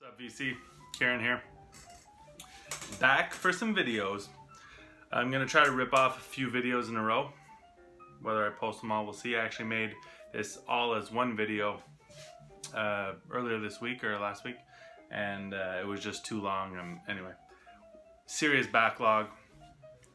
What's up, VC? Karen here. Back for some videos. I'm gonna try to rip off a few videos in a row. Whether I post them all, we'll see. I actually made this all as one video earlier this week or last week, and it was just too long. Anyway, serious backlog.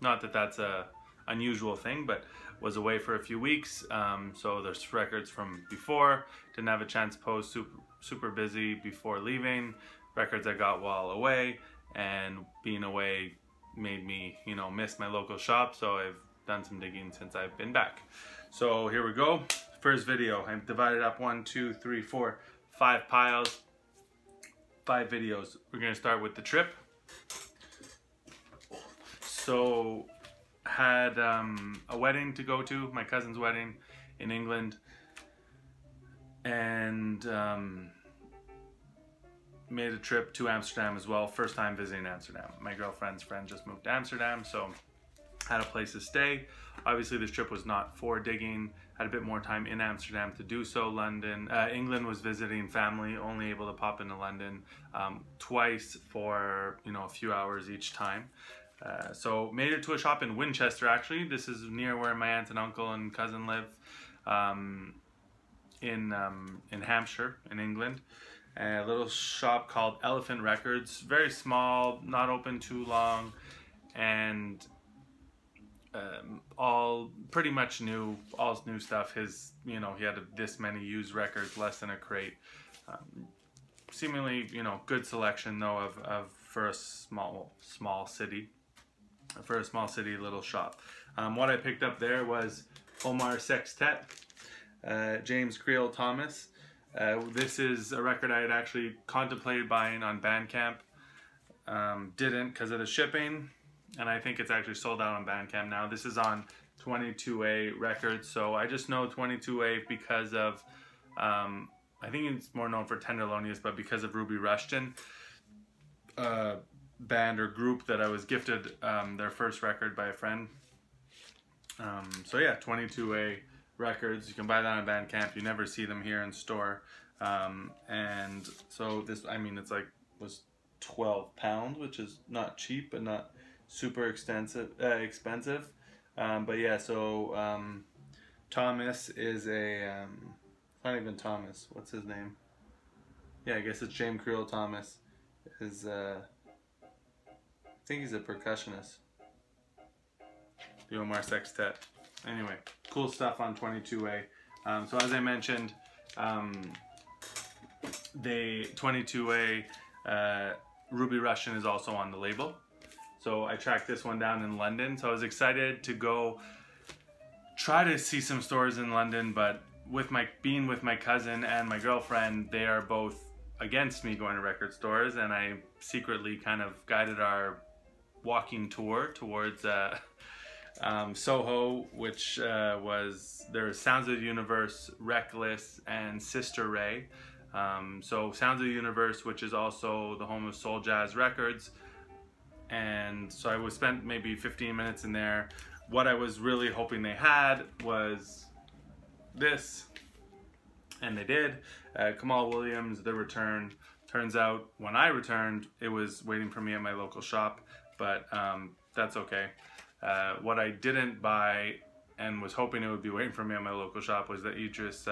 Not that that's a unusual thing, but was away for a few weeks. So there's records from before. Didn't have a chance to post. Super busy before leaving. Records I got while away, and being away made me, miss my local shop. So I've done some digging since I've been back. So here we go. First video. I've divided up 1, 2, 3, 4, 5 piles. 5 videos. We're gonna start with the trip. So had a wedding to go to, my cousin's wedding in England, and made a trip to Amsterdam as well. First time visiting Amsterdam. My girlfriend's friend just moved to Amsterdam, so had a place to stay. Obviously this trip was not for digging. Had a bit more time in Amsterdam to do so. England was visiting family, only able to pop into London twice for a few hours each time. So made it to a shop in Winchester. Actually, this is near where my aunt and uncle and cousin live, in Hampshire in England. A little shop called Elephant Records, very small, not open too long, and all pretty much new, all new stuff. His, he had this many used records, less than a crate. Seemingly, good selection though for a small city. For a small city little shop. What I picked up there was Omar Sextet, James Creole Thomas. This is a record I had actually contemplated buying on Bandcamp. Didn't because of the shipping, and I think it's actually sold out on Bandcamp now. This is on 22A Records, so I just know 22A because of, I think it's more known for Tenderlonious, but because of Ruby Rushton. Band or group that I was gifted their first record by a friend. So yeah, 22A Records. You can buy that on Bandcamp. You never see them here in store. And so this, it's like, was £12, which is not cheap, but not super expensive. But yeah, so Thomas is a, not even Thomas. What's his name? Yeah, I guess it's James Creole Thomas. Is I think he's a percussionist. The Omar Sextet. Anyway, cool stuff on 22A. So as I mentioned, the 22A Ruby Rushton is also on the label. So I tracked this one down in London. So I was excited to go try to see some stores in London, but being with my cousin and my girlfriend, they are both against me going to record stores, and I secretly kind of guided our walking tour towards Soho, which there's Sounds of the Universe, Reckless, and Sister Ray. So Sounds of the Universe, which is also the home of Soul Jazz Records, and so I spent maybe 15 minutes in there. What I was really hoping they had was this, and they did. Kamal Williams, The Return. Turns out when I returned, it was waiting for me at my local shop, but that's okay. What I didn't buy and was hoping it would be waiting for me at my local shop was the Idris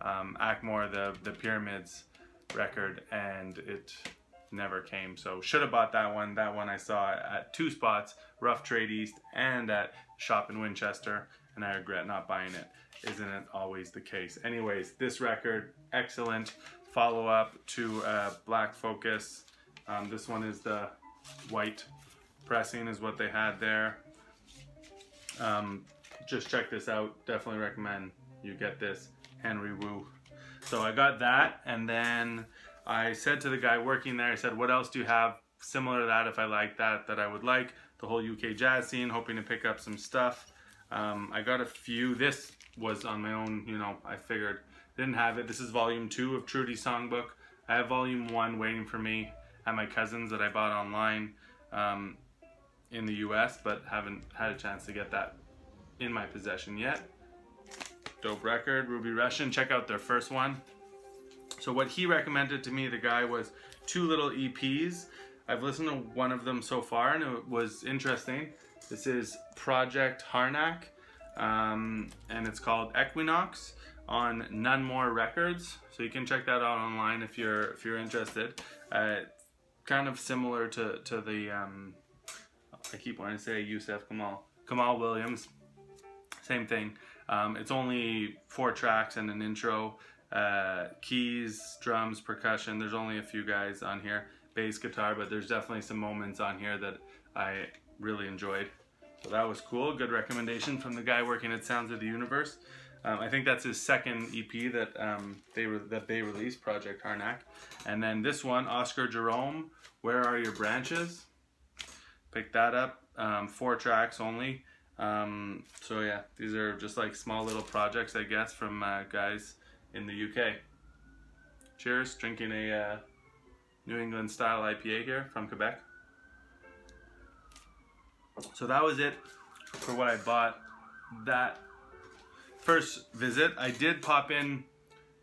Akmor, the Pyramids record, and it never came. So should have bought that one. That one I saw at 2 spots, Rough Trade East and at shop in Winchester, and I regret not buying it. Isn't it always the case? Anyways, this record, excellent. Follow up to Black Focus. This one is the white pressing is what they had there. Just check this out. Definitely recommend you get this. Henry Wu. So I got that, and then I said to the guy working there, I said, what else do you have similar to that if I like that I would like? The whole UK jazz scene, hoping to pick up some stuff. I got a few. This was on my own, I figured. Didn't have it. This is volume 2 of Trudy's songbook. I have volume 1 waiting for me at my cousin's that I bought online in the US, but haven't had a chance to get that in my possession yet. Dope record, Ruby Rushton. Check out their first one. So what he recommended to me, the guy, was 2 little EPs. I've listened to one of them so far and it was interesting. This is Project Harnack, and it's called Equinox on None More Records. So you can check that out online if you're interested. Kind of similar to the I keep wanting to say Yusef Kamal Williams. Same thing. It's only 4 tracks and an intro. Keys, drums, percussion. There's only a few guys on here. Bass, guitar, but there's definitely some moments on here that I really enjoyed. So that was cool. Good recommendation from the guy working at Sounds of the Universe. I think that's his second EP that they released, Project Harnack. And then this one, Oscar Jerome, Where Are Your Branches? Picked that up. 4 tracks only. So yeah, these are just like small little projects, I guess, from guys in the UK. Cheers, drinking a New England style IPA here from Quebec. So that was it for what I bought that first visit. I did pop in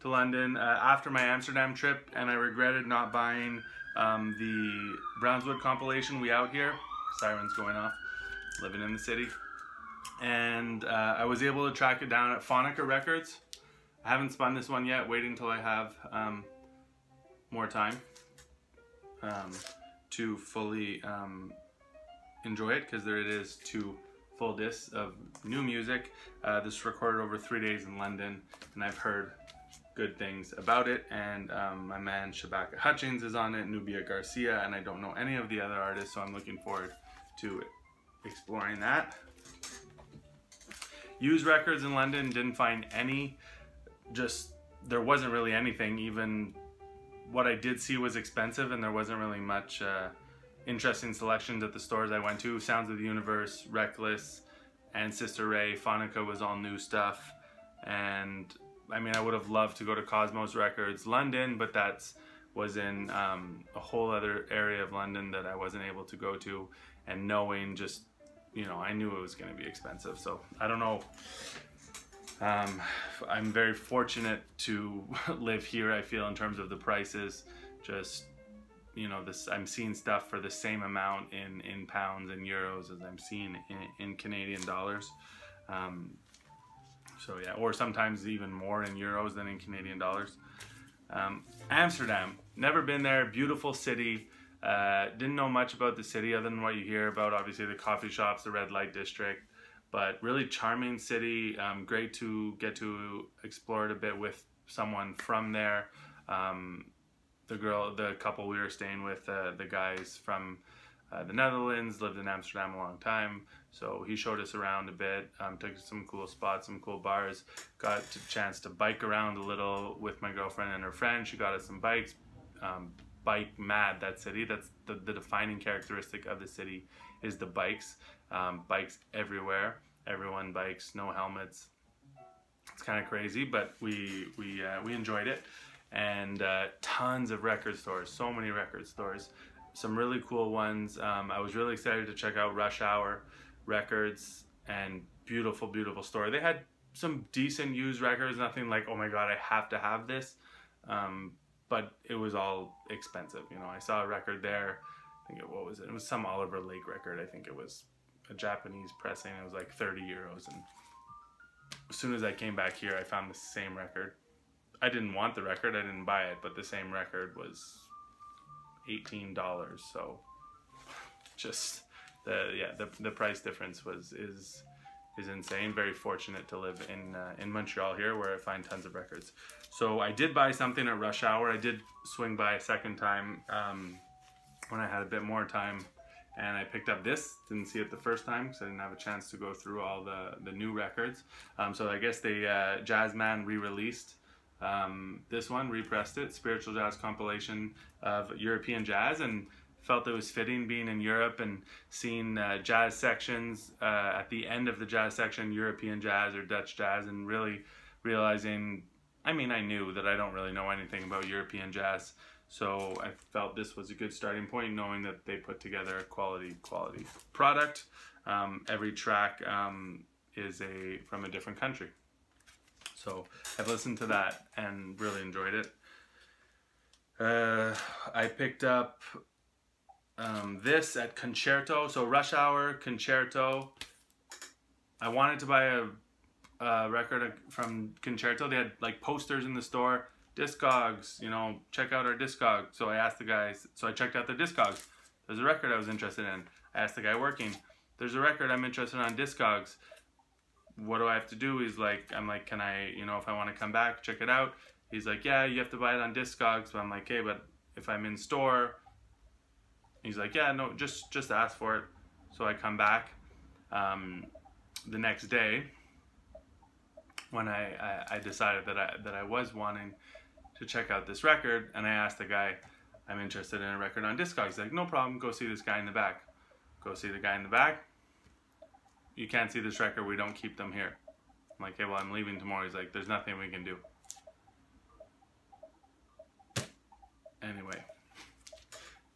to London after my Amsterdam trip, and I regretted not buying the Brownswood compilation, We Out Here. Sirens going off, living in the city. And I was able to track it down at Phonica Records. I haven't spun this one yet, waiting till I have more time to fully enjoy it, because there it is, 2 full discs of new music. This was recorded over 3 days in London, and I've heard good things about it. And my man Shabaka Hutchings is on it, Nubia Garcia, and I don't know any of the other artists, so I'm looking forward to exploring that. Used records in London, didn't find any. Just, there wasn't really anything. Even what I did see was expensive, and there wasn't really much interesting selections at the stores I went to. Sounds of the Universe, Reckless, and Sister Ray. Phonica was all new stuff. And I mean, I would have loved to go to Cosmos Records London, but was in a whole other area of London that I wasn't able to go to. And knowing just, you know, I knew it was going to be expensive. So I don't know. I'm very fortunate to live here, I feel, in terms of the prices. Just, you know, I'm seeing stuff for the same amount in pounds and euros as I'm seeing in Canadian dollars. So yeah, or sometimes even more in euros than in Canadian dollars. Amsterdam, never been there, beautiful city. Didn't know much about the city other than what you hear about, obviously the coffee shops, the red light district, but really charming city. Great to get to explore it a bit with someone from there. The couple we were staying with, the guys from the Netherlands, lived in Amsterdam a long time, so he showed us around a bit, took some cool spots, some cool bars, got a chance to bike around a little with my girlfriend and her friend. She got us some bikes. Bike mad, that city. That's the defining characteristic of the city, is the bikes. Bikes everywhere, everyone bikes, no helmets. It's kind of crazy, but we enjoyed it. And tons of record stores, so many record stores, some really cool ones. I was really excited to check out Rush Hour Records, and beautiful store. They had some decent used records, nothing like, oh my god, I have to have this, but it was all expensive. You know, I saw a record there, I think what was it? It was some Oliver Lake record. I think it was a Japanese pressing. It was like 30 euros, and as soon as I came back here, I found the same record. I didn't want the record, I didn't buy it, but the same record was $18. So just the price difference is insane. Very fortunate to live in Montreal here, where I find tons of records. So I did buy something at Rush Hour. I did swing by a second time when I had a bit more time, and I picked up this. Didn't see it the first time because I didn't have a chance to go through all the new records. So I guess they Jazzman re-released this one, repressed it, spiritual jazz compilation of European jazz, and felt it was fitting being in Europe and seeing jazz sections at the end of the jazz section, European jazz or Dutch jazz, and really realizing, I mean, I knew that I don't really know anything about European jazz, so I felt this was a good starting point, knowing that they put together a quality product. Every track is from a different country. So I've listened to that and really enjoyed it. I picked up this at Concerto. So Rush Hour, Concerto. I wanted to buy a record from Concerto. They had like posters in the store. Discogs, you know, check out our Discog. So I asked the guys, so I checked out their Discogs. There's a record I was interested in. I asked the guy working, there's a record I'm interested in on Discogs. What do I have to do? He's like, I'm like, can I, you know, if I want to come back, check it out. He's like, yeah, you have to buy it on Discogs. But I'm like, okay, but if I'm in store, he's like, yeah, no, just ask for it. So I come back the next day when I decided that I was wanting to check out this record, and I asked the guy, I'm interested in a record on Discogs. He's like, no problem, go see this guy in the back. Go see the guy in the back. You can't see this record, we don't keep them here. I'm like, okay, well, I'm leaving tomorrow. He's like, there's nothing we can do. Anyway,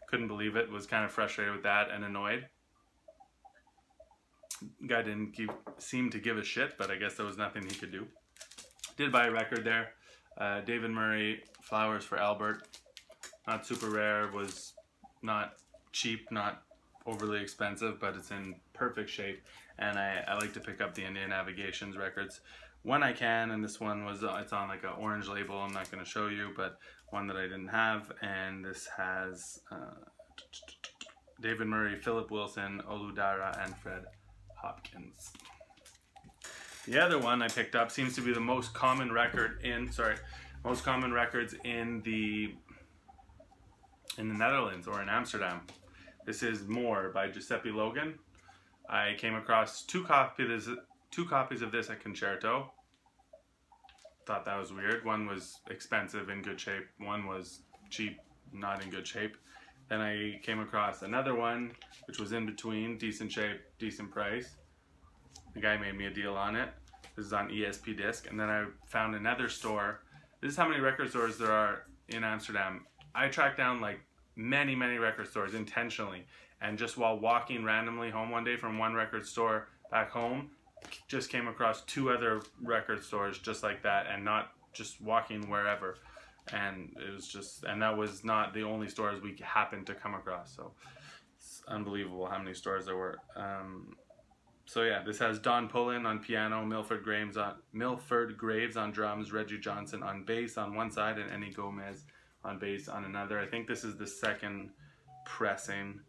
couldn't believe it, was kind of frustrated with that and annoyed. Guy didn't seem to give a shit, but I guess there was nothing he could do. Did buy a record there. David Murray, Flowers for Albert. Not super rare, was not cheap, not overly expensive, but it's in perfect shape. And I like to pick up the Indian Navigations records when I can, and this one was, it's on like an orange label, I'm not going to show you, but one that I didn't have, and this has David Murray, Philip Wilson, Oludara, and Fred Hopkins. The other one I picked up seems to be the most common record in, most common records in the Netherlands or in Amsterdam. This is More by Giuseppe Logan. I came across two copies of this at Concerto. Thought that was weird. One was expensive, in good shape. One was cheap, not in good shape. Then I came across another one, which was in between, decent shape, decent price. The guy made me a deal on it. This is on ESP disc. And then I found another store. This is how many record stores there are in Amsterdam. I tracked down like many record stores intentionally. And just while walking randomly home one day from one record store back home, just came across two other record stores just like that, and not just walking wherever. And it was just, and that was not the only stores we happened to come across. So it's unbelievable how many stores there were. So yeah, this has Don Pullen on piano, Milford Graves on drums, Reggie Johnson on bass on one side, and Eddie Gomez on bass on another. I think this is the second pressing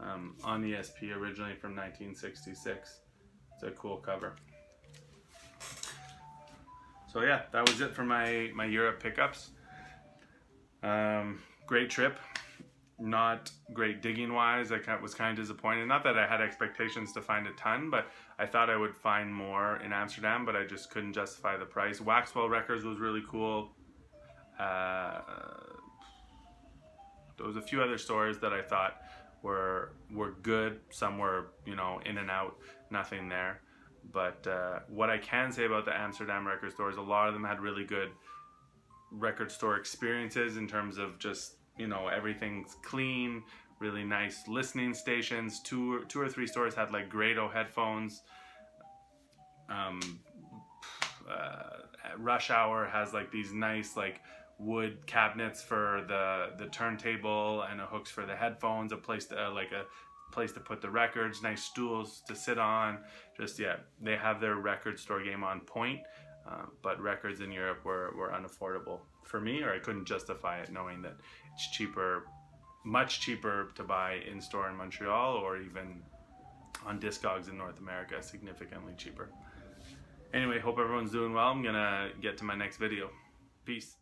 on ESP, originally from 1966. It's a cool cover. So yeah, that was it for my Europe pickups. Great trip. Not great digging wise. I was kind of disappointed. Not that I had expectations to find a ton, but I thought I would find more in Amsterdam, but I just couldn't justify the price. Waxwell Records was really cool. There was a few other stores that I thought were good. Some were, you know, in and out, nothing there. But what I can say about the Amsterdam record stores, a lot of them had really good record store experiences in terms of just, you know, everything's clean, really nice listening stations. Two or three stores had like Grado headphones. Rush Hour has like these nice like wood cabinets for the turntable and hooks for the headphones, a place to put the records, nice stools to sit on. Just, yeah, they have their record store game on point, but records in Europe were unaffordable for me, or I couldn't justify it, knowing that it's cheaper, much cheaper to buy in store in Montreal, or even on Discogs in North America, significantly cheaper. Anyway, hope everyone's doing well. I'm gonna get to my next video. Peace.